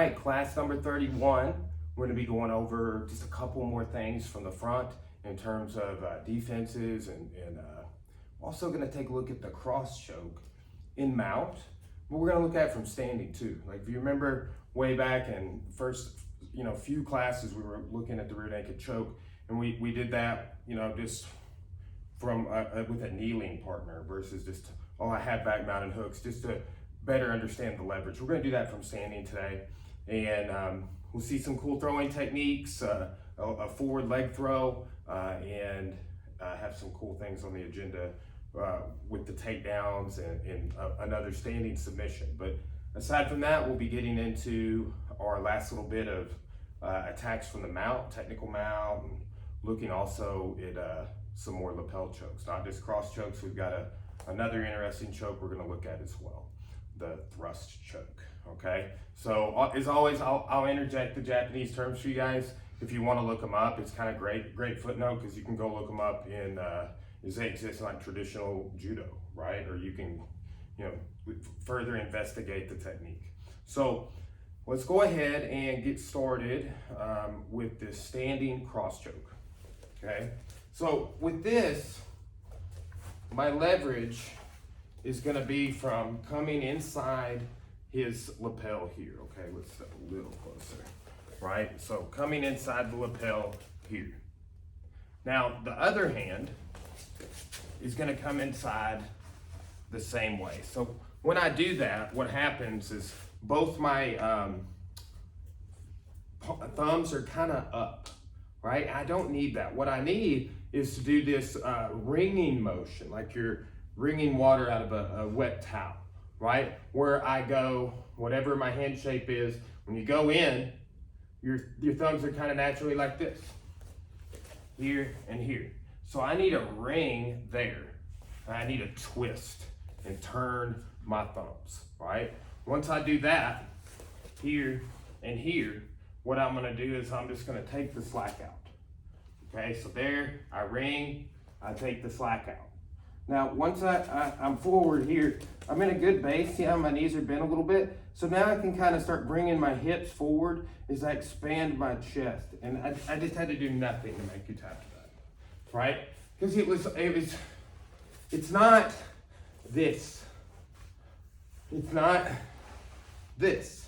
right, class number 31. We're going to be going over just a couple more things from the front in terms of defenses, and also going to take a look at the cross choke in mount. But we're going to look at it from standing too. Like if you remember way back in first, few classes, we were looking at the rear naked choke, and we did that, just from with a kneeling partner versus just, I have back mounted hooks, just to better understand the leverage. We're going to do that from standing today, and we'll see some cool throwing techniques, a forward leg throw, and have some cool things on the agenda with the takedowns and another standing submission. But aside from that, we'll be getting into our last little bit of attacks from the mount, technical mount, and looking also at some more lapel chokes, not just cross chokes. We've got another interesting choke we're going to look at as well, the thrust choke. Okay, so as always, I'll interject the Japanese terms for you guys if you want to look them up. It's kind of great footnote, because you can go look them up in as they exist in like traditional judo, right? Or you can further investigate the technique. So let's go ahead and get started with this standing cross choke. Okay, so with this, my leverage is going to be from coming inside his lapel here. Okay, let's step a little closer, right? So coming inside the lapel here. Now the other hand is going to come inside the same way. So when I do that, what happens is both my thumbs are kind of up, right? I don't need that. What I need is to do this wringing motion, like you're wringing water out of a wet towel, right? Where I go, whatever my hand shape is, when you go in, your thumbs are kind of naturally like this, here and here. So I need a ring there. I need a twist and turn my thumbs, right? Once I do that, here and here, what I'm gonna do is I'm just gonna take the slack out. Okay, so there, I ring, I take the slack out. Now, once I'm forward here, I'm in a good base. See how my knees are bent a little bit? So now I can kind of start bringing my hips forward as I expand my chest. And I just had to do nothing to make you tap that, right? Because it's not this. It's not this.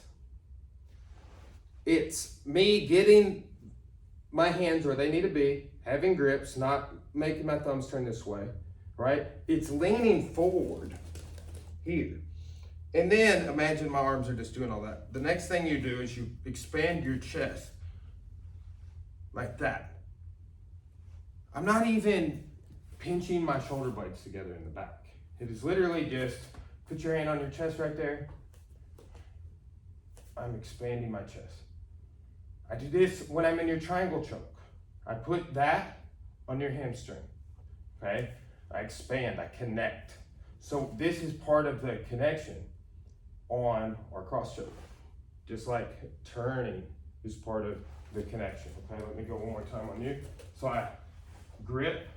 It's me getting my hands where they need to be, having grips, not making my thumbs turn this way, right? It's leaning forward here. And then imagine my arms are just doing all that. The next thing you do is you expand your chest like that. I'm not even pinching my shoulder blades together in the back. It is literally just put your hand on your chest right there. I'm expanding my chest. I do this when I'm in your triangle choke. I put that on your hamstring, okay? I expand, I connect. So this is part of the connection on our cross choke. Just like turning is part of the connection, okay? Let me go one more time on you. So I grip.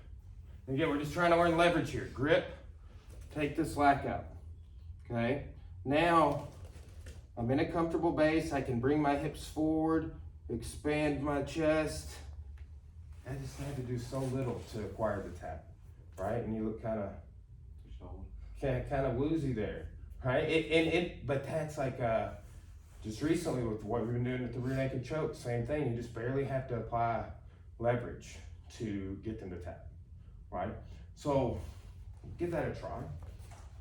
Again, we're just trying to learn leverage here. Grip, take the slack out, okay? Now, I'm in a comfortable base. I can bring my hips forward, expand my chest. I just had to do so little to acquire the tap, right? And you look kind of woozy there, right? But that's like just recently with what we've been doing with the rear naked choke, same thing. You just barely have to apply leverage to get them to tap, right? So give that a try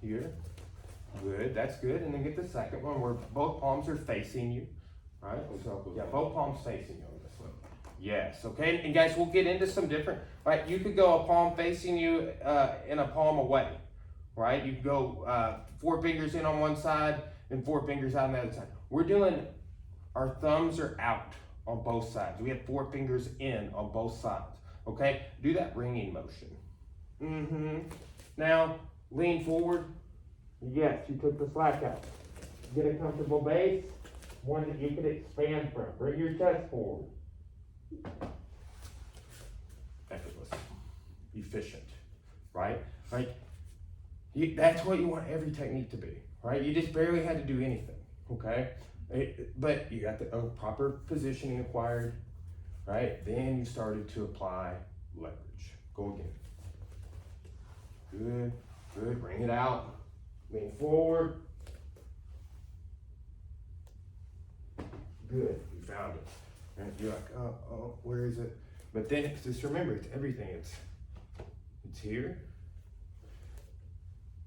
here. Good, that's good. And then get the second one where both palms are facing you, right? So yeah, both palms facing you on this one. Yes, okay. And guys, we'll get into some different, right? You could go a palm facing you and a palm away, right? You could go 4 fingers in on one side and 4 fingers out on the other side. We're doing, our thumbs are out on both sides. We have 4 fingers in on both sides, okay? Do that ringing motion. Now, lean forward. Yes, you took the slack out. Get a comfortable base, one that you can expand from. Bring your chest forward. Effortless, efficient, right? Like, that's what you want every technique to be, right? You just barely had to do anything, okay? But you got the proper positioning acquired, right? Then you started to apply leverage. Go again. Good, good. Bring it out. Lean forward. Good. You found it. And you're like, oh, where is it? But then just remember, it's everything. It's here.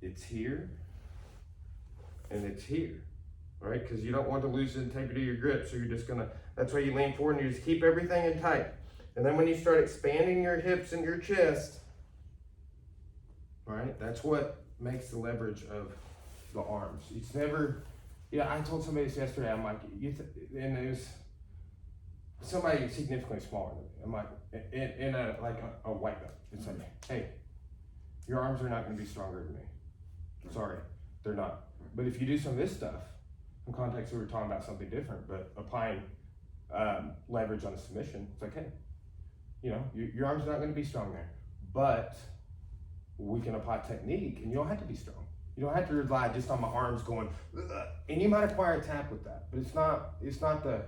It's here. And it's here. Right? Because you don't want to lose the integrity of your grip. So you're just going to, that's why you lean forward and you just keep everything in tight. And then when you start expanding your hips and your chest, right? That's what makes the leverage of the arms. It's never, I told somebody this yesterday. I'm like, and it was somebody significantly smaller than me. I'm like, in a white belt. It's like, hey, your arms are not going to be stronger than me. Sorry, they're not. But if you do some of this stuff, in context, we were talking about something different, but applying leverage on a submission, it's like, hey, your arms are not going to be strong there, but we can apply technique, and you don't have to be strong. You don't have to rely just on my arms going, ugh, and you might acquire a tap with that, but it's not the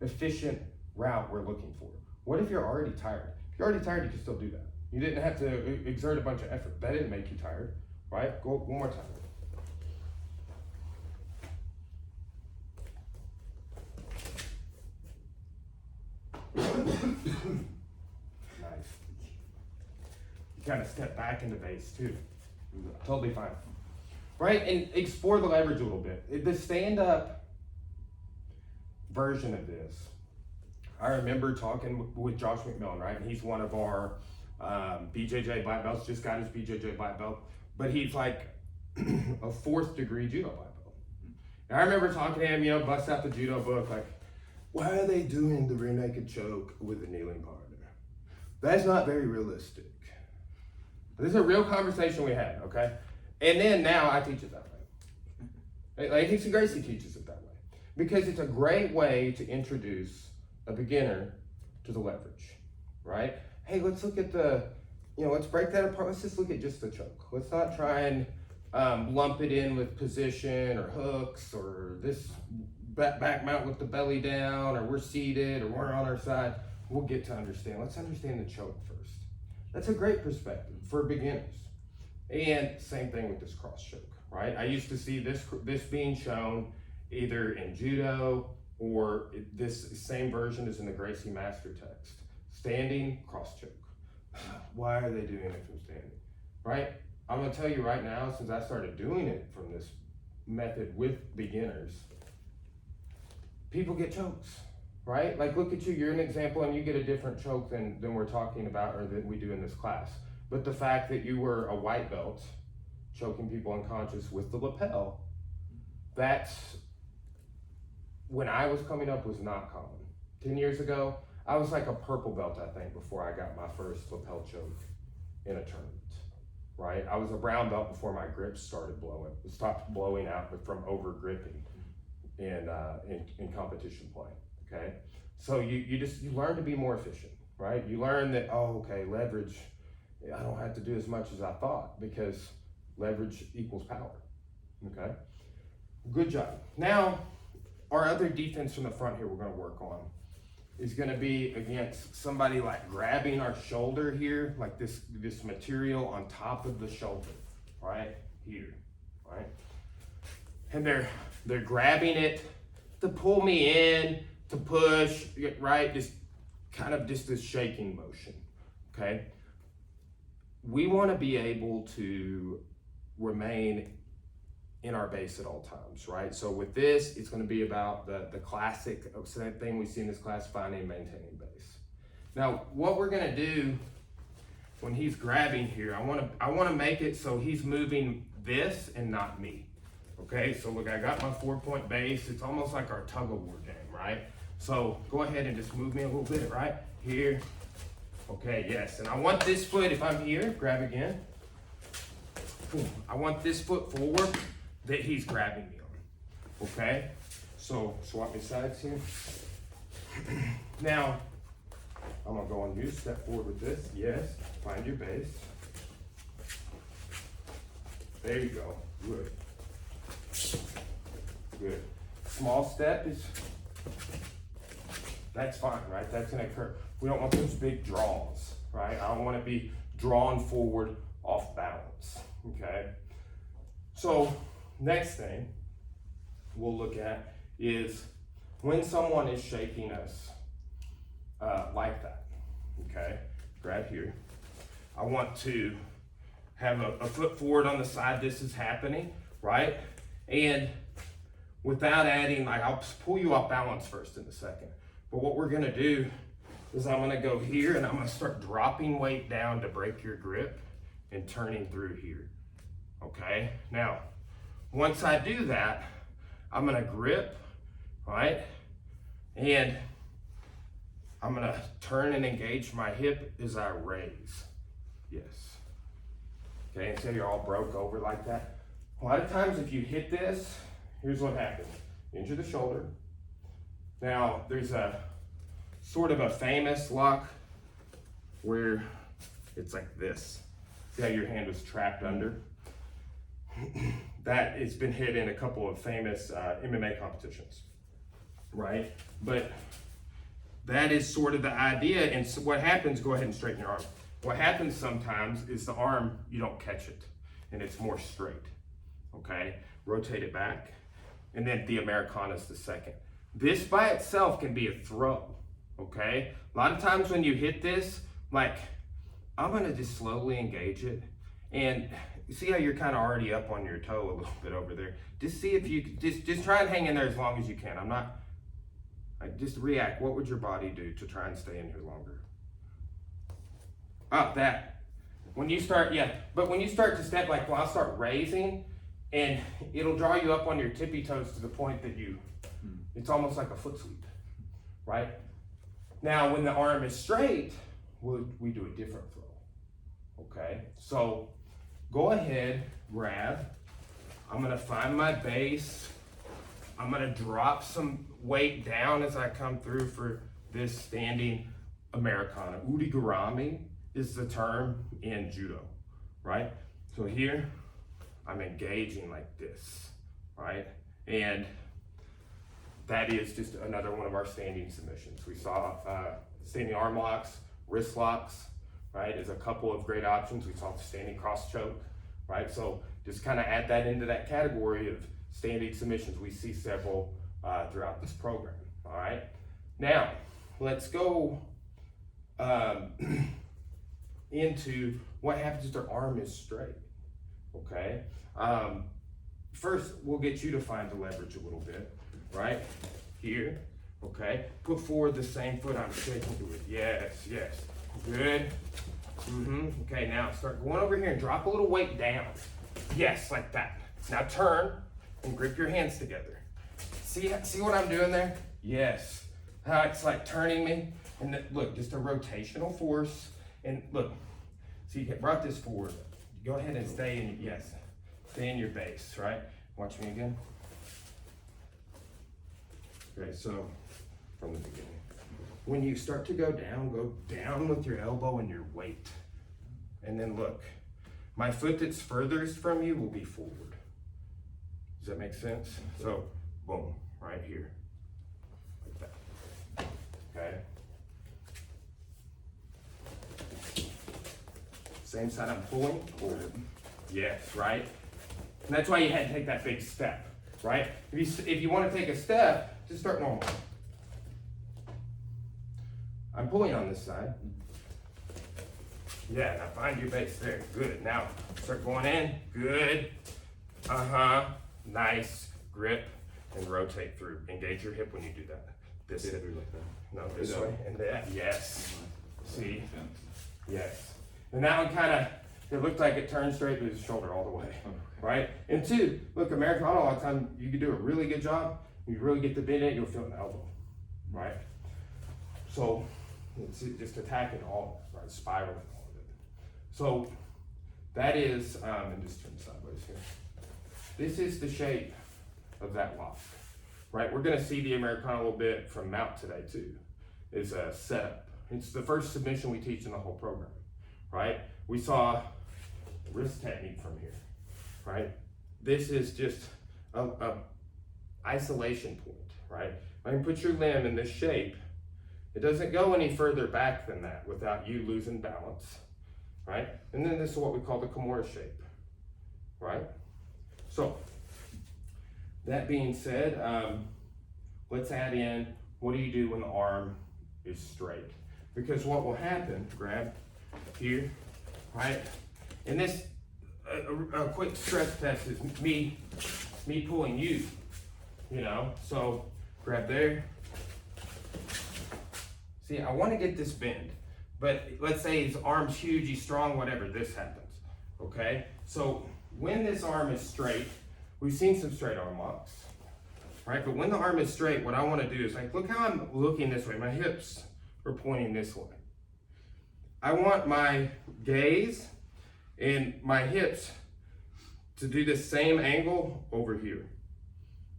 efficient route we're looking for. What if you're already tired? If you're already tired, you can still do that. You didn't have to exert a bunch of effort. That didn't make you tired, right? Go one more time. Nice. You kind of step back into base too. Totally fine. Right? And explore the leverage a little bit. The stand-up version of this, I remember talking with Josh McMillan, right? And he's one of our BJJ black belts, just got his BJJ black belt, but he's like a 4th degree judo black belt. And I remember talking to him, bust out the judo book, like, why are they doing the rear naked choke with a kneeling partner? That's not very realistic. This is a real conversation we had, okay? And then now I teach it that way. Like Hickson Gracie teaches it that way. Because it's a great way to introduce a beginner to the leverage, right? Hey, let's look at let's break that apart. Let's just look at just the choke. Let's not try and lump it in with position or hooks or this back mount with the belly down, or we're seated, or we're on our side. We'll get to understand. Let's understand the choke first. That's a great perspective for beginners. And same thing with this cross choke, right? I used to see this being shown either in judo or this same version is in the Gracie Master text. Standing, cross choke. Why are they doing it from standing, right? I'm gonna tell you right now, since I started doing it from this method with beginners, people get chokes, right? Like, look at you, you're an example, and you get a different choke than we're talking about or that we do in this class. But the fact that you were a white belt choking people unconscious with the lapel, that's, when I was coming up, was not common. 10 years ago, I was like a purple belt, I think, before I got my first lapel choke in a tournament, right? I was a brown belt before my grips stopped blowing out from over gripping in competition play, okay? So you learn to be more efficient, right? You learn that, leverage, I don't have to do as much as I thought because leverage equals power, okay? Good job. Now, our other defense from the front here we're gonna work on is gonna be against somebody like grabbing our shoulder here, like this material on top of the shoulder, right? Here, right? And they're grabbing it to pull me in, to push, right? Just this shaking motion, okay? We wanna be able to remain in our base at all times, right? So with this, it's gonna be about the classic thing we see in this class, finding and maintaining base. Now, what we're gonna do when he's grabbing here, I wanna make it so he's moving this and not me, okay? So look, I got my 4-point base. It's almost like our tug of war game, right? So go ahead and just move me a little bit, right? Here, okay, yes. And I want this foot, if I'm here, grab again. I want this foot forward that he's grabbing me on, okay? So swap me sides here. Now, I'm gonna go on you, step forward with this, yes, find your base. There you go, good. Good. small step is, that's fine, right? That's gonna occur. We don't want those big draws, right? I don't want to be drawn forward off balance, okay? So next thing we'll look at is when someone is shaking us like that, okay? Grab here. I want to have a foot forward on the side this is happening, right? And without adding, like I'll pull you off balance first in a second. But what we're gonna do is I'm gonna go here and I'm gonna start dropping weight down to break your grip and turning through here, okay? Now, once I do that, I'm gonna grip, right? And I'm gonna turn and engage my hip as I raise, yes. Okay, and say you're all broke over like that. A lot of times if you hit this, here's what happens. Injure the shoulder. Now, there's a sort of a famous lock where it's like this. See how your hand was trapped under? That it's been hit in a couple of famous MMA competitions, right? But that is sort of the idea. And so what happens, go ahead and straighten your arm. What happens sometimes is the arm, you don't catch it and it's more straight, okay? Rotate it back. And then the Americana is the second. This by itself can be a throw, okay? A lot of times when you hit this, like, I'm gonna just slowly engage it. And see how you're kind of already up on your toe a little bit over there. Just see if you, just try and hang in there as long as you can. I'm not, like, just react. What would your body do to try and stay in here longer? Oh, that. When you start, yeah, but when you start to step, like, well, I'll start raising, and it'll draw you up on your tippy toes to the point that you, it's almost like a foot sweep, right? Now, when the arm is straight, we do a different throw, okay? So go ahead, grab. I'm gonna find my base. I'm gonna drop some weight down as I come through for this standing Americana. Udigarami is the term in judo, right? So here, I'm engaging like this, right? And that is just another one of our standing submissions. We saw standing arm locks, wrist locks, right, is a couple of great options. We saw the standing cross choke, right? So just kind of add that into that category of standing submissions. We see several throughout this program, all right? Now, let's go into what happens if their arm is straight, okay? First, we'll get you to find the leverage a little bit, right? Here, okay? Put forward the same foot I'm shaking to it. Yes, yes. Good. Okay, now start going over here and drop a little weight down. Yes, like that. Now turn and grip your hands together. See what I'm doing there? Yes. How it's like turning me. And look, just a rotational force. And look, see, you brought this forward. Go ahead and stay in, yes, stay in your base, right? Watch me again. Okay, so from the beginning. When you start to go down with your elbow and your weight. And then look, my foot that's furthest from you will be forward. Does that make sense? So, boom, right here, like that, okay? Same side I'm pulling, forward. Yes, right? And that's why you had to take that big step, right? If you want to take a step, just start normal. I'm pulling on this side. Yeah, now find your base there. Good. Now start going in. Good. Nice. Grip and rotate through. Engage your hip when you do that. This way. Like that. No, this way. And that. Yes. See? Yes. And that one kind of, it looked like it turned straight with his shoulder all the way. Right? And two, look, Americana, a lot of time you can do a really good job. You really get the bend in it, you'll feel an elbow. Right? So it's just attacking all, right? Spiraling all of it. So that is, and just turn sideways here. This is the shape of that lock, right? We're gonna see the Americana a little bit from mount today too, is a setup. It's the first submission we teach in the whole program, right? We saw wrist technique from here, right? This is just isolation point, right? I can put your limb in this shape. It doesn't go any further back than that without you losing balance, right? And then this is what we call the Kimura shape, right? So, that being said, let's add in, what do you do when the arm is straight? Because what will happen, grab here, right? And this, a quick stress test is me pulling you, you know? So, grab there. See, I want to get this bend, but let's say his arm's huge, he's strong, whatever, this happens, okay? So when this arm is straight, we've seen some straight arm locks, right? But when the arm is straight, what I want to do is, like, look how I'm looking this way. My hips are pointing this way. I want my gaze and my hips to do the same angle over here,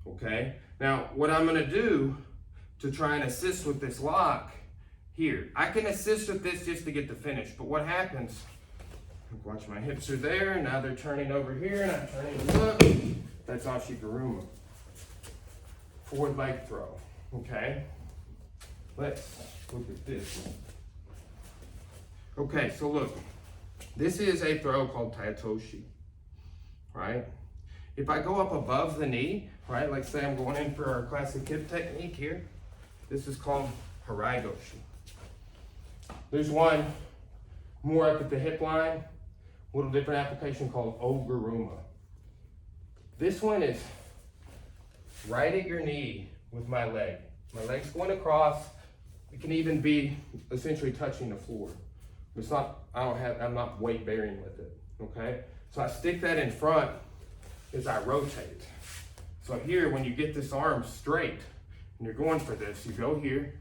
okay? Now, what I'm going to do to try and assist with this lock here, I can assist with this just to get the finish, but what happens, watch, my hips are there, now they're turning over here, and I'm turning to look, that's Ashiguruma. Forward leg throw, okay? Let's look at this. Okay, so look, this is a throw called Taitoshi, right? If I go up above the knee, right, like say I'm going in for our classic hip technique here, this is called Haraigoshi. There's one more up at the hip line, a little different application called Oguruma. This one is right at your knee with my leg. My leg's going across. It can even be essentially touching the floor. It's not, I'm not weight bearing with it, okay? So I stick that in front as I rotate. So here, when you get this arm straight and you're going for this, you go here,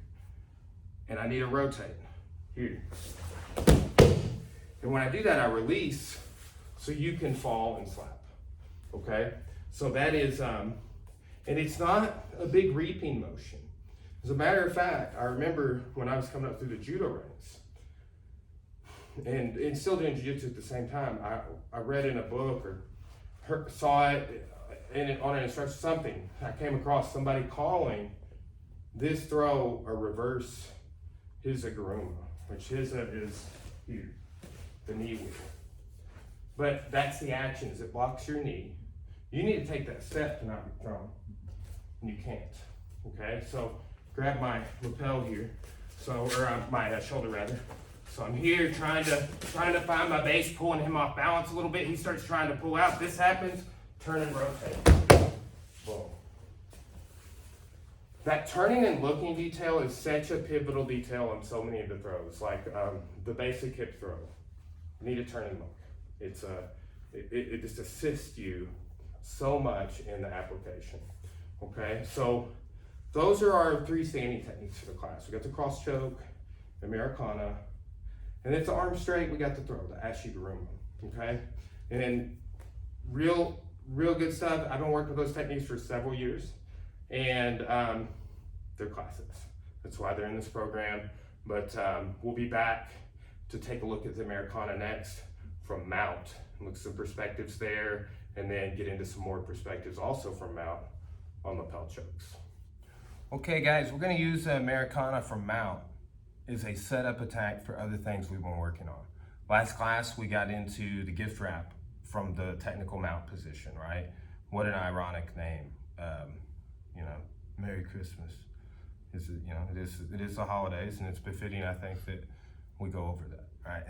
and I need to rotate here. And when I do that, I release so you can fall and slap, okay? So that is, and it's not a big reaping motion. As a matter of fact, I remember when I was coming up through the judo ranks, and still doing jiu-jitsu at the same time, I read in a book or saw it on an instruction, something. I came across somebody calling this throw a reverse Hizaguruma, which Hiza is here, the knee wheel. But that's the action, is it blocks your knee. You need to take that step to not be thrown, and you can't, okay? So grab my lapel here, or my shoulder rather. So I'm here trying to find my base, pulling him off balance a little bit. He starts trying to pull out. This happens, turn and rotate. Boom. That turning and looking detail is such a pivotal detail in so many of the throws, like the basic hip throw. You need to turn and look. It just assists you so much in the application. Okay, so those are our 3 standing techniques for the class. We got the cross choke, Americana, and if the arm straight, we got the throw, the Ashiguruma. Okay, and then real good stuff. I've been working with those techniques for several years, and they're classics. That's why they're in this program. But we'll be back to take a look at the Americana next from mount, look at some perspectives there, and then get into some more perspectives also from mount on lapel chokes. Okay guys, we're gonna use the Americana from mount as a setup attack for other things we've been working on. Last class, we got into the gift wrap from the technical mount position, right? What an ironic name. Merry Christmas. It is the holidays, and it's befitting, I think, that we go over that, right?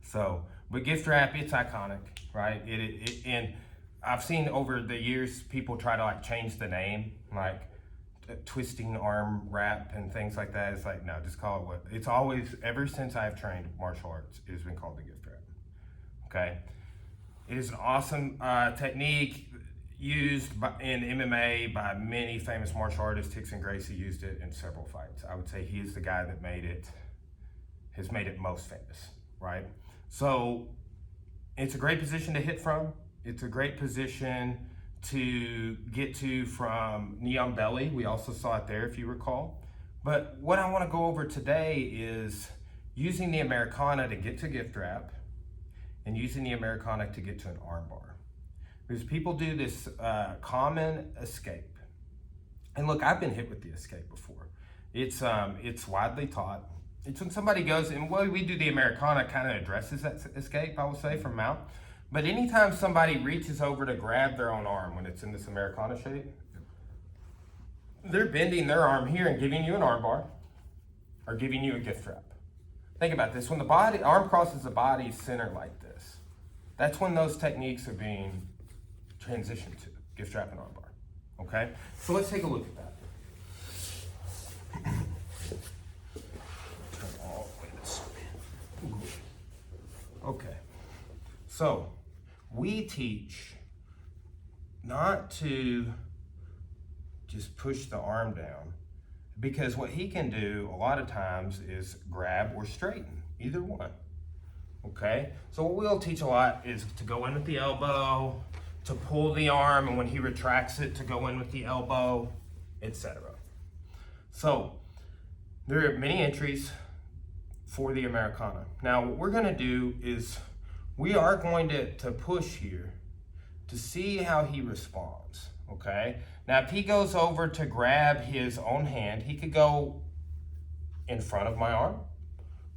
So, but gift wrap, it's iconic, right? And I've seen over the years people try to change the name, like twisting arm wrap and things like that. It's like, no, just call it what it's always, ever since I've trained martial arts, it has been called the gift wrap. Okay, it is an awesome technique used in MMA by many famous martial artists. Rickson Gracie used it in several fights. I would say he is the guy that has made it most famous, right? So it's a great position to hit from. It's a great position to get to from knee on belly. We also saw it there, if you recall. But what I want to go over today is using the Americana to get to gift wrap and using the Americana to get to an arm bar. Because people do this common escape, And look, I've been hit with the escape before. It's widely taught. It's when somebody goes, and what we do, the Americana kind of addresses that escape, I will say, from mount. But anytime somebody reaches over to grab their own arm when it's in this Americana shape, they're bending their arm here and giving you an arm bar or giving you a gift wrap. Think about this. When the arm crosses the body center like this, that's when those techniques are being transitioned to, gift wrap and arm bar. Okay? So let's take a look at that. Turn all the way this way. Okay. So we teach not to just push the arm down, because what he can do a lot of times is grab or straighten, either one. Okay? So what we'll teach a lot is to go in with the elbow, to pull the arm, and when he retracts it, to go in with the elbow, etc. So there are many entries for the Americana. Now what we're going to do is we are going to push here to see how he responds. Okay? Now if he goes over to grab his own hand, he could go in front of my arm,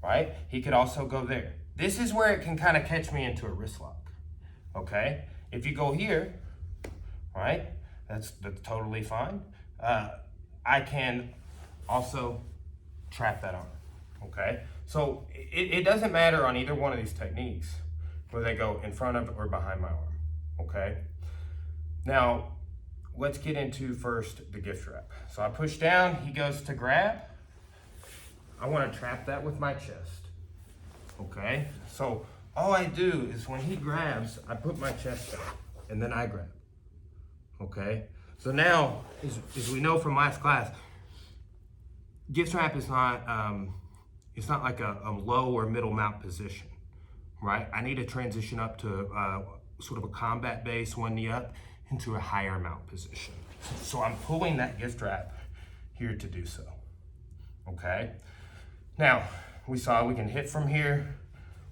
right? He could also go there. This is where it can kind of catch me into a wrist lock. Okay? If you go here, right, that's totally fine. I can also trap that arm, okay? So it doesn't matter on either one of these techniques whether they go in front of or behind my arm, okay? Now, let's get into first the gift wrap. So I push down, he goes to grab. I want to trap that with my chest, okay? So all I do is when he grabs, I put my chest down and then I grab, okay? So now, as we know from last class, gift wrap is not, it's not like a low or middle mount position, right? I need to transition up to sort of a combat base, one knee up, into a higher mount position. So I'm pulling that gift wrap here to do so, okay? Now, we saw we can hit from here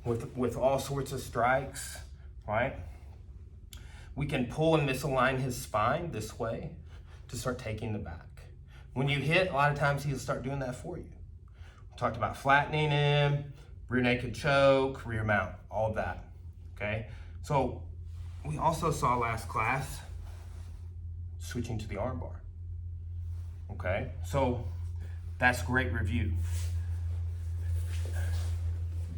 with all sorts of strikes, right? We can pull and misalign his spine this way to start taking the back. When you hit, a lot of times he'll start doing that for you. We talked about flattening him, rear naked choke, rear mount, all of that, okay? So we also saw last class switching to the arm bar, okay? So that's great review.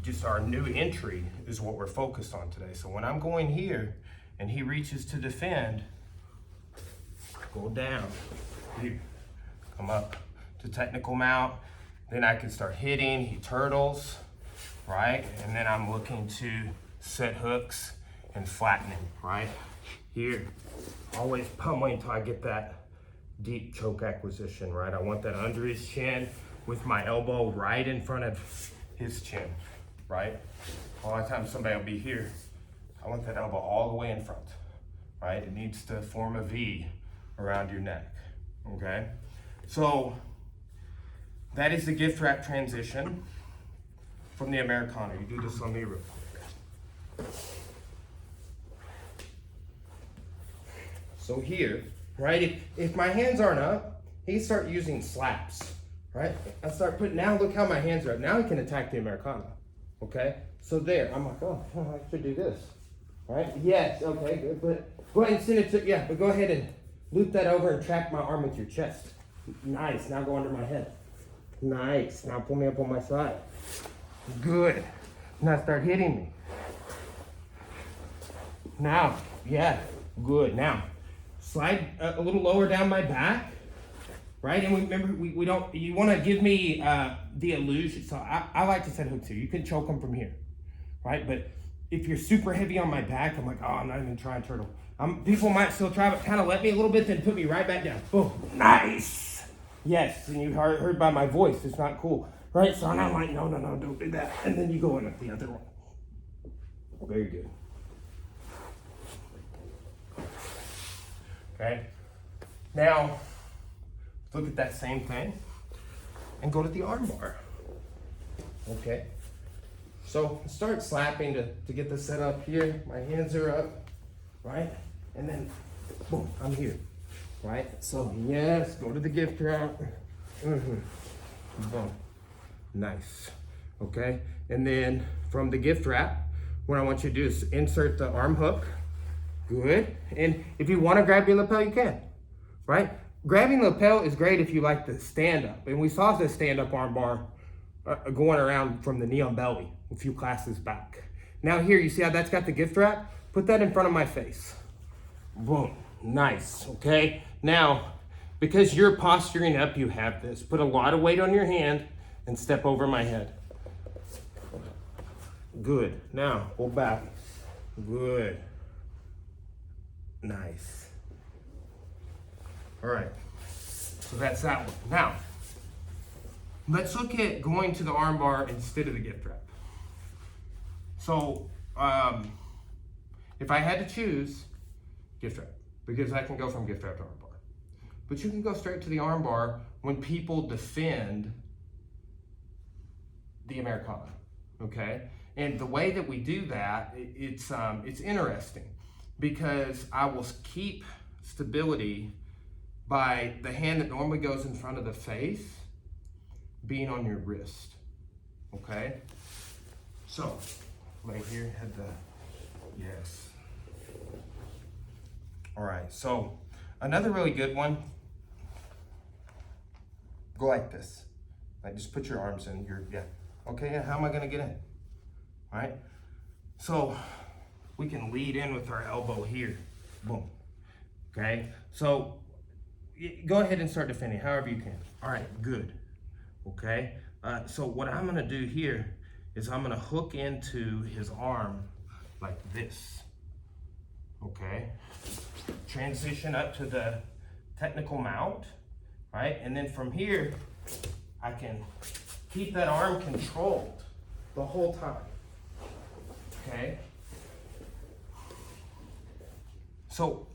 Just our new entry is what we're focused on today. So when I'm going here and he reaches to defend, go down, here, come up to technical mount, then I can start hitting, he turtles, right? And then I'm looking to set hooks and flattening, right? Here, always pummeling until I get that deep choke acquisition, right? I want that under his chin with my elbow right in front of his chin, right? A lot of times somebody will be here. I want that elbow all the way in front, right? It needs to form a V around your neck, okay? So that is the gift wrap transition from the Americana. You do this on me real quick. So here, right, if my hands aren't up, he start using slaps, right? I start putting, now look how my hands are up. Now he can attack the Americana, okay? So there, I'm like, oh, I should do this, right? Yes, okay, good, but go ahead and send it to, yeah, but go ahead and loop that over and trap my arm with your chest. Nice, now go under my head. Nice, now pull me up on my side. Good, now start hitting me. Now, yeah, good, now. Slide a little lower down my back, right? And remember, we don't, you want to give me the illusion. So I like to set hooks here. You can choke them from here, right? But if you're super heavy on my back, I'm like, oh, I'm not even trying to turtle. People might still try, but kind of let me a little bit, then put me right back down. Boom, nice. Yes, and you heard by my voice, it's not cool, right? So I'm like, no, don't do that. And then you go in with the other one. Very good. Okay, now look at that same thing and go to the arm bar. Okay, so start slapping to get this set up here. My hands are up, right? And then, boom, I'm here. right? So yes, go to the gift wrap. Boom. Nice. Okay, and then from the gift wrap, what I want you to do is insert the arm hook. Good. And if you want to grab your lapel, you can, right? Grabbing the lapel is great if you like to stand up. And we saw the stand-up arm bar going around from the knee on belly a few classes back. Now here, you see how that's got the gift wrap? Put that in front of my face. Boom. Nice. Okay. Now, because you're posturing up, you have this. Put a lot of weight on your hand and step over my head. Good. Now, go back. Good. Nice. All right. So that's that one. Now, let's look at going to the arm bar instead of the gift wrap. So, if I had to choose, gift wrap, because I can go from gift wrap to arm bar. But you can go straight to the arm bar when people defend the Americana, okay? And the way that we do that, it's interesting because I will keep stability by the hand that normally goes in front of the face being on your wrist, okay? So, right here, had the, yes. All right, so another really good one, go like this. Like just put your arms in, okay, how am I gonna get in? All right, so we can lead in with our elbow here, boom, okay? So go ahead and start defending however you can. All right, good, okay? So what I'm gonna do here is I'm gonna hook into his arm like this, okay? Transition up to the technical mount, right? And then from here, I can keep that arm controlled the whole time, okay? So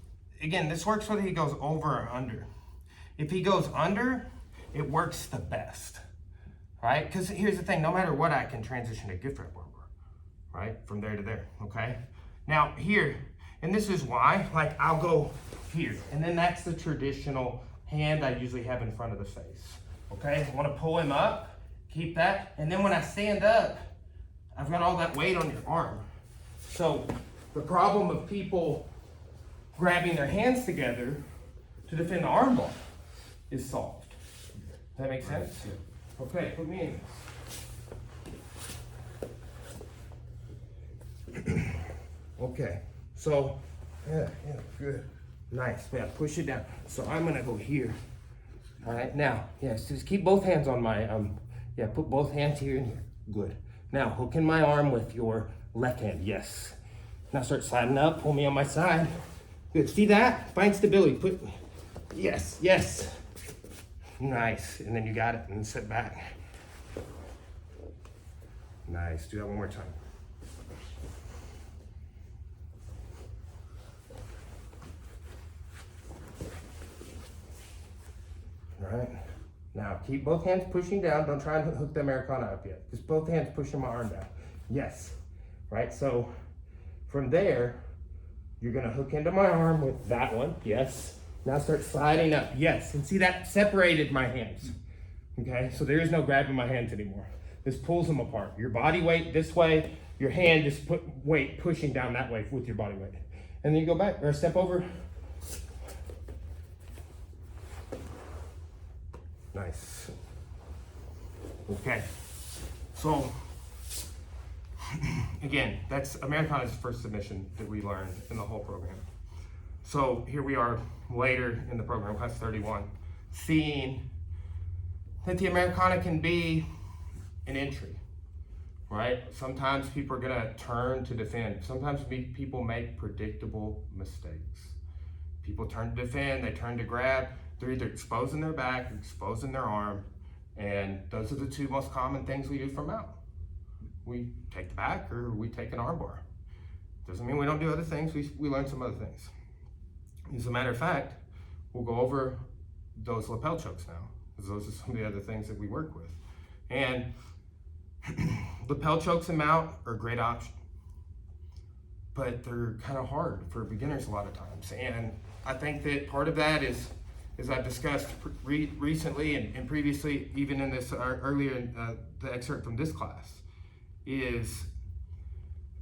again, this works whether he goes over or under. If he goes under, it works the best, right? Because here's the thing, no matter what, I can transition to gift wrap arm bar, right? From there to there, okay? Now here, and this is why, like I'll go here, and then that's the traditional hand I usually have in front of the face, okay? I wanna pull him up, keep that, and then when I stand up, I've got all that weight on your arm. So the problem of people grabbing their hands together to defend the arm bar is solved. Does that make sense? Yeah. Okay, put me in. Okay, so, yeah, good. Nice, yeah, push it down. So I'm gonna go here. All right, now, yes, just keep both hands on my, put both hands here and here. Good. Now, hook in my arm with your left hand, yes. Now start sliding up, pull me on my side. Good, see that? Find stability, yes. Nice, and then you got it, and sit back. Nice, do that one more time. All right, now keep both hands pushing down. Don't try and hook the Americana up yet. Just both hands pushing my arm down. Yes, right, so from there, you're gonna hook into my arm with that one, yes. Now start sliding up, yes. And see that separated my hands, okay? So there is no grabbing my hands anymore. This pulls them apart. Your body weight this way, your hand just put weight pushing down that way with your body weight. And then you go back, or step over. Nice. Okay, so again, that's Americana's first submission that we learned in the whole program. So here we are later in the program, class 31, seeing that the Americana can be an entry, right? Sometimes people are gonna turn to defend. Sometimes people make predictable mistakes. People turn to defend, they turn to grab. They're either exposing their back or exposing their arm, and those are the two most common things we do from mount. We take the back or we take an arm bar. Doesn't mean we don't do other things, we learn some other things. As a matter of fact, we'll go over those lapel chokes now, because those are some of the other things that we work with. And lapel chokes and mount are a great option, but they're kind of hard for beginners a lot of times. And I think that part of that is as I discussed recently and previously, even in this earlier in the excerpt from this class, is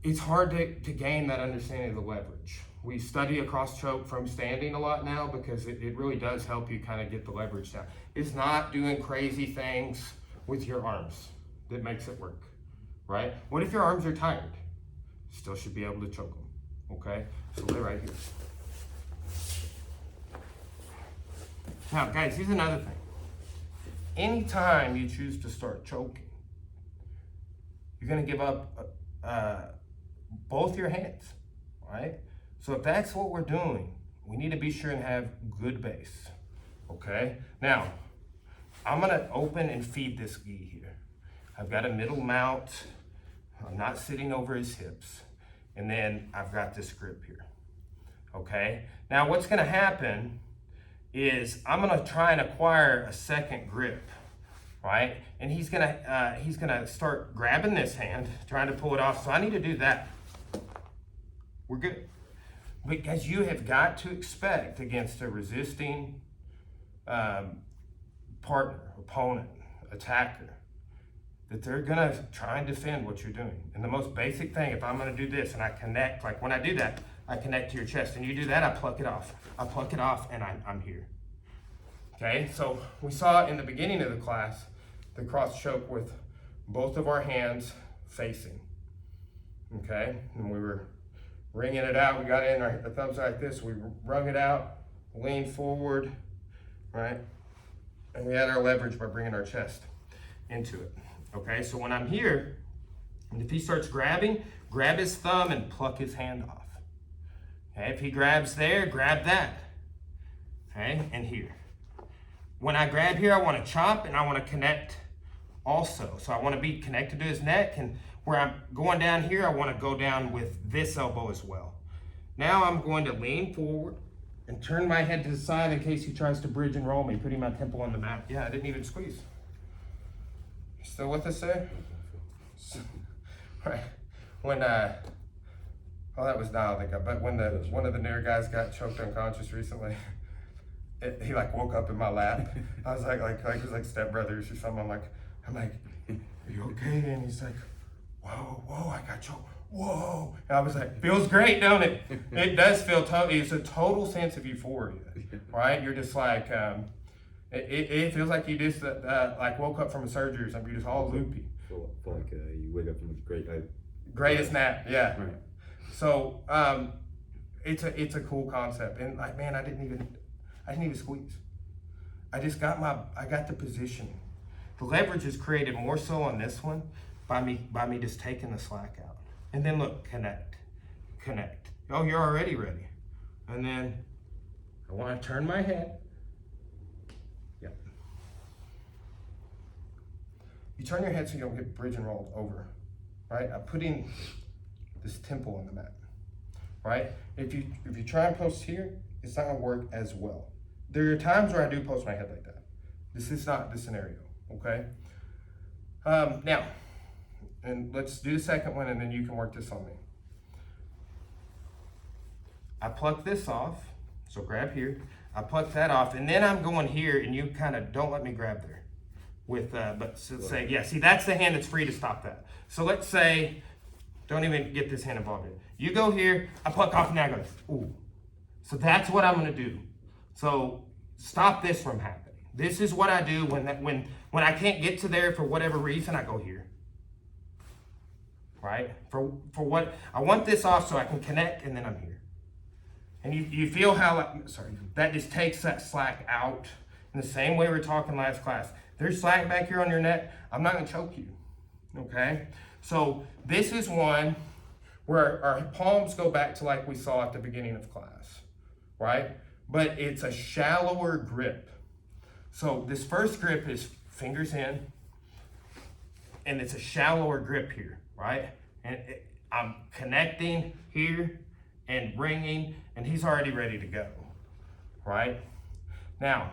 it's hard to gain that understanding of the leverage. We study a cross choke from standing a lot now because it really does help you kind of get the leverage down. It's not doing crazy things with your arms that makes it work, right? What if your arms are tired? Still should be able to choke them, okay? So lay right here. Now, guys, here's another thing. Anytime you choose to start choking, you're gonna give up both your hands, right? So if that's what we're doing, we need to be sure and have good base, okay? Now, I'm gonna open and feed this gi here. I've got a middle mount. I'm not sitting over his hips. And then I've got this grip here, okay? Now what's gonna happen is I'm gonna try and acquire a second grip, right? And he's gonna start grabbing this hand, trying to pull it off. So I need to do that. We're good. Because you have got to expect against a resisting partner, opponent, attacker, that they're gonna try and defend what you're doing. And the most basic thing, if I'm gonna do this and I connect, like when I do that, I connect to your chest, and you do that, I pluck it off. I pluck it off and I'm here. Okay, so we saw in the beginning of the class, the cross choke with both of our hands facing, okay? And we were wringing it out. We got in our thumbs like this. We wrung it out, leaned forward, right? And we had our leverage by bringing our chest into it, okay? So when I'm here, and if he starts grabbing, grab his thumb and pluck his hand off. Okay, if he grabs there, grab that, okay? And here. When I grab here, I want to chop and I want to connect also. So I want to be connected to his neck, and where I'm going down here, I want to go down with this elbow as well. Now I'm going to lean forward and turn my head to the side in case he tries to bridge and roll me, putting my temple on the mat. Yeah, I didn't even squeeze. Still with us there? Right. When oh, that was now, but when one of the newer guys got choked unconscious recently, he like woke up in my lap. I was like it was like stepbrothers or something. I'm like, are you okay? And he's like, whoa, I got choked. Whoa. And I was like, feels great, don't it? It does feel it's a total sense of euphoria, right? You're just like, it feels like you just like woke up from a surgery or something. You're just all loopy. Feel like you wake up from a greatest nap, yeah. Right. So it's a cool concept, and like, man, I didn't even squeeze. I got the positioning. The leverage is created more so on this one by me just taking the slack out. And then look, connect. Oh, you're already ready. And then I want to turn my head. Yep. You turn your head so you don't get bridge and rolled over, right? I'm putting this temple on the mat, right? If you try and post here, it's not gonna work as well. There are times where I do post my head like that. This is not the scenario, okay? Now, and let's do the second one, and then you can work this on me. I pluck this off, so grab here. I pluck that off, and then I'm going here, and you kind of don't let me grab there. With, but so say, yeah, see, that's the hand that's free to stop that. So let's say, don't even get this hand involved in it. You go here, I pluck off, and I go, ooh. So that's what I'm gonna do. So stop this from happening. This is what I do when I can't get to there for whatever reason, I go here. Right? For what, I want this off so I can connect, and then I'm here. And you feel how, that just takes that slack out in the same way we were talking last class. There's slack back here on your neck, I'm not gonna choke you, okay? So this is one where our palms go back to like we saw at the beginning of class, right? But it's a shallower grip. So this first grip is fingers in, and it's a shallower grip here, right? And I'm connecting here and bringing, and he's already ready to go, right? Now,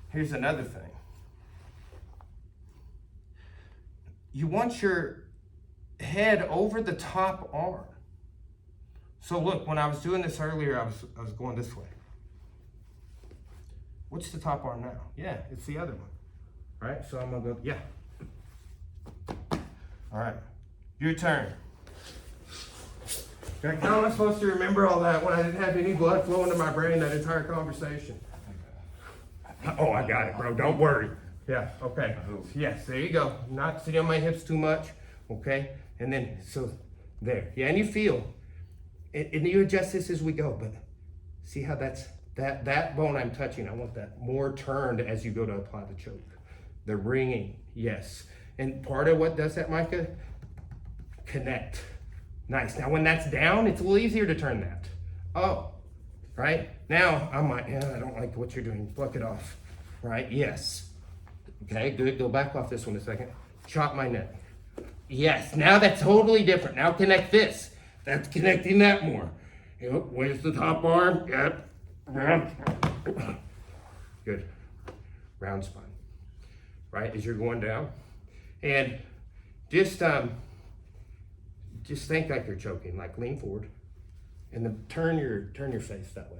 here's another thing. You want your head over the top arm. So look, when I was doing this earlier, I was going this way. What's the top arm now? Yeah, it's the other one. Right, so I'm gonna go, yeah. All right, your turn. Like, how am I supposed to remember all that when I didn't have any blood flowing to my brain that entire conversation? Oh, I got it, bro, don't worry. Yeah, okay, yes, there you go. Not sitting on my hips too much, okay? And then, so, there. Yeah, and you feel, and you adjust this as we go, but see how that bone I'm touching, I want that more turned as you go to apply the choke. The ringing, yes. And part of what does that, Micah? Connect. Nice. Now when that's down, it's a little easier to turn that. Oh, right? Now I'm like, yeah, I don't like what you're doing. Pluck it off. Right? Yes. Okay, good. Go back off this one a second. Chop my neck. Yes. Now that's totally different. Now connect this. That's connecting that more. Yep. Where's the top arm? Yep. Good. Round spine. Right, as you're going down. And just think like you're choking, like lean forward and then turn your face that way.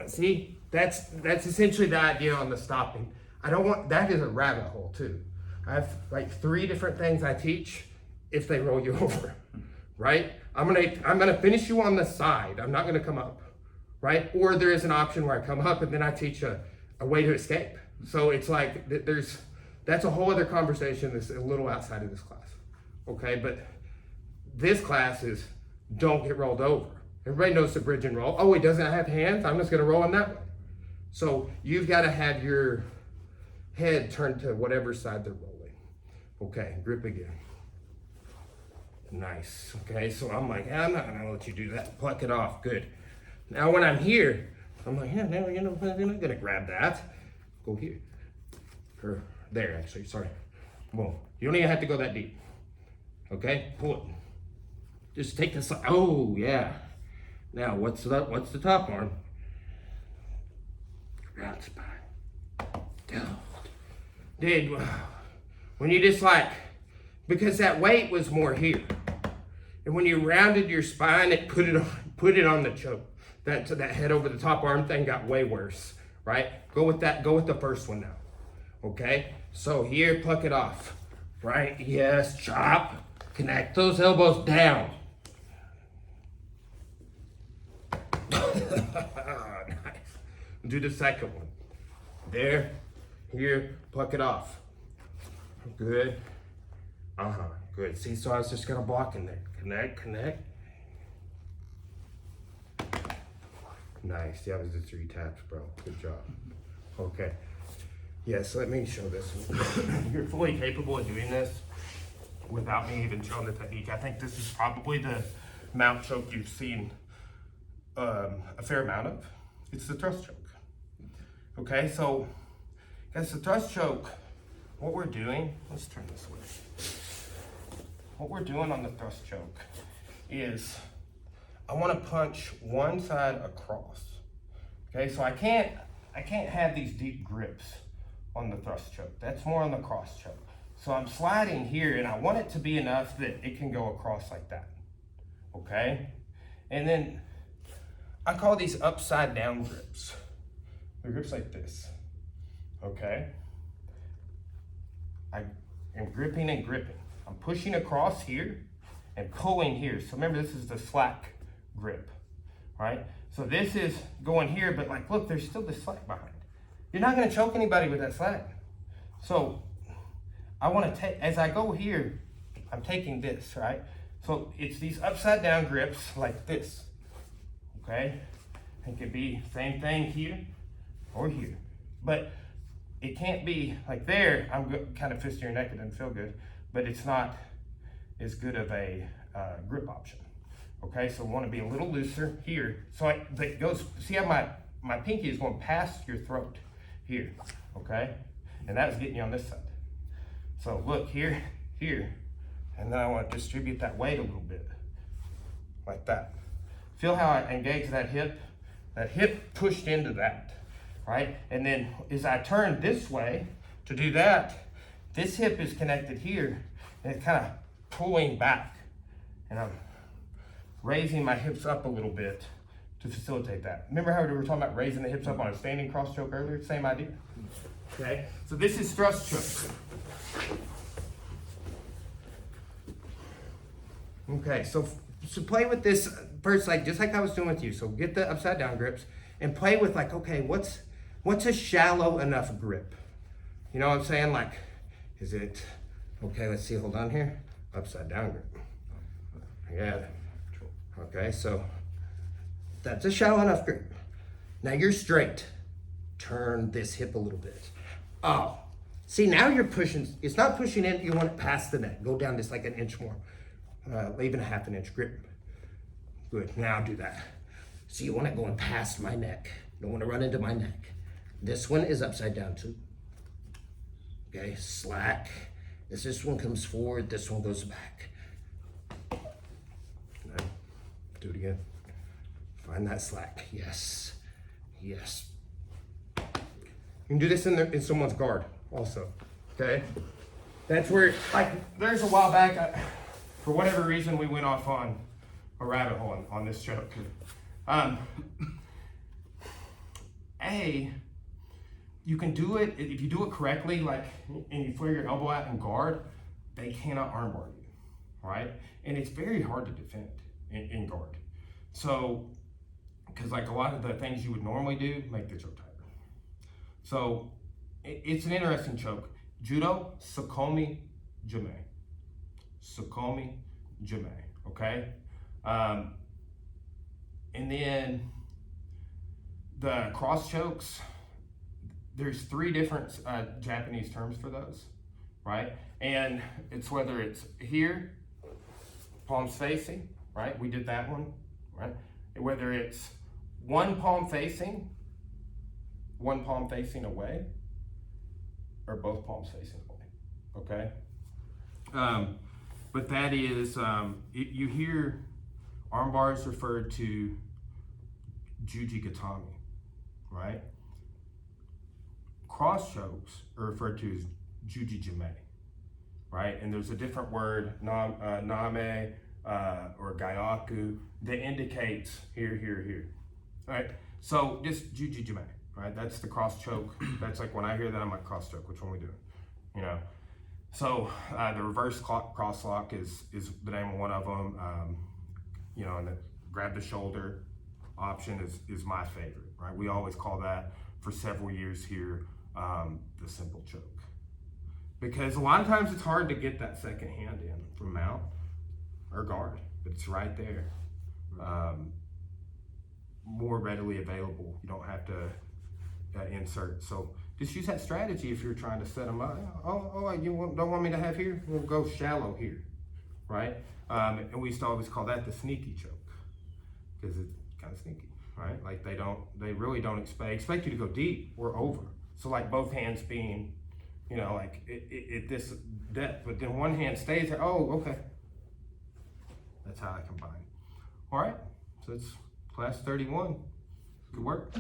See, that's essentially the idea on the stopping. I don't want, that is a rabbit hole too. I have like 3 different things I teach if they roll you over, right? I'm gonna finish you on the side. I'm not gonna come up, right? Or there is an option where I come up and then I teach a way to escape. So it's like, that's a whole other conversation that's a little outside of this class, okay? But this class is don't get rolled over. Everybody knows the bridge and roll. Oh, he doesn't have hands? I'm just gonna roll him that way. So you've gotta have your head turned to whatever side they're rolling. Okay, grip again. Nice. Okay, so I'm like, I'm not gonna let you do that. Pluck it off. Good. Now when I'm here, I'm like, yeah, no, you're not gonna grab that. Go here. Or there, actually. Sorry. Well, you don't even have to go that deep. Okay, pull it. Just take the side. Oh yeah. Now what's the top arm? Round spine. Dude, when you just like, because that weight was more here. And when you rounded your spine, it put it on the choke. That head over the top arm thing got way worse, right? Go with the first one now. Okay? So here, pluck it off. Right? Yes, chop. Connect those elbows down. Nice. Do the second one. There, here, pluck it off. Good. Good. See, so I was just gonna block in there. Connect. Nice. That was the 3 taps, bro. Good job. Okay. Yes, let me show this. You're fully capable of doing this without me even showing the technique. I think this is probably the mount choke you've seen a fair amount of. It's the thrust choke. Okay, so guys, the thrust choke, what we're doing, let's turn this way. What we're doing on the thrust choke is I want to punch one side across. Okay, so I can't have these deep grips on the thrust choke. That's more on the cross choke. So I'm sliding here and I want it to be enough that it can go across like that. Okay? And then I call these upside down grips. They're grips like this. Okay? I am gripping and gripping. I'm pushing across here and pulling here. So remember, this is the slack grip, right? So this is going here, but like, look, there's still the slack behind. You're not gonna choke anybody with that slack. So I wanna take, as I go here, I'm taking this, right? So it's these upside down grips like this, okay? It could be same thing here or here, but it can't be like there. I'm kind of fisting your neck, it doesn't feel good, but it's not as good of a grip option. Okay, so we want to be a little looser here. So it goes, see how my pinky is going past your throat here, okay? And that was getting you on this side. So look here, and then I want to distribute that weight a little bit, like that. Feel how I engage that hip? That hip pushed into that, right? And then as I turn this way to do that, this hip is connected here, and it kind of pulling back and I'm raising my hips up a little bit to facilitate that. Remember how we were talking about raising the hips up on a standing cross choke earlier? Same idea. Okay, so this is thrust choke. Okay, so play with this first, like just like I was doing with you. So get the upside down grips and play with like, okay, what's a shallow enough grip? You know what I'm saying? Like, is it, okay, let's see, hold on here. Upside down grip. Yeah. Okay, so that's a shallow enough grip. Now you're straight. Turn this hip a little bit. Oh, see, now you're pushing, it's not pushing in, you want it past the neck. Go down just like an inch more. Even a half an inch grip. Good, now do that. So you want it going past my neck. Don't want to run into my neck. This one is upside down too. Okay, slack. As this one comes forward, this one goes back. Okay. Do it again. Find that slack. Yes. Yes. You can do this in someone's guard also. Okay? That's where, like, there's a while back, for whatever reason, we went off on a rabbit hole on this choke. You can do it, if you do it correctly, like, and you flare your elbow out in guard, they cannot armbar you, right? And it's very hard to defend in guard. So, because like a lot of the things you would normally do make the choke tighter. So, it's an interesting choke. Judo, Sukomi Jime. Sukomi Jime, okay? And then the cross chokes, there's 3 different Japanese terms for those, right? And it's whether it's here, palms facing, right? We did that one, right? Whether it's one palm facing away, or both palms facing away, okay? But that is, you hear arm bars referred to Jujigatami, right? Cross chokes are referred to as Jujijime, right? And there's a different word, name, or gyaku, that indicates here, right? So just Jujijime, right? That's the cross choke. That's like when I hear that, I'm like, cross choke, which one we doing? You know? So the reverse cross lock is the name of one of them. You know, and the grab the shoulder option is my favorite, right? We always call that for several years here, the simple choke. Because a lot of times it's hard to get that second hand in from mount or guard, but it's right there. More readily available. You don't have to insert. So just use that strategy if you're trying to set them up. Don't want me to have here? We'll go shallow here, right? And we used to always call that the sneaky choke because it's kind of sneaky, right? Like they really don't expect you to go deep or over. So like both hands being, you know, like at this depth, but then one hand stays there. Oh, okay. That's how I combine. All right, so it's class 31. Good work.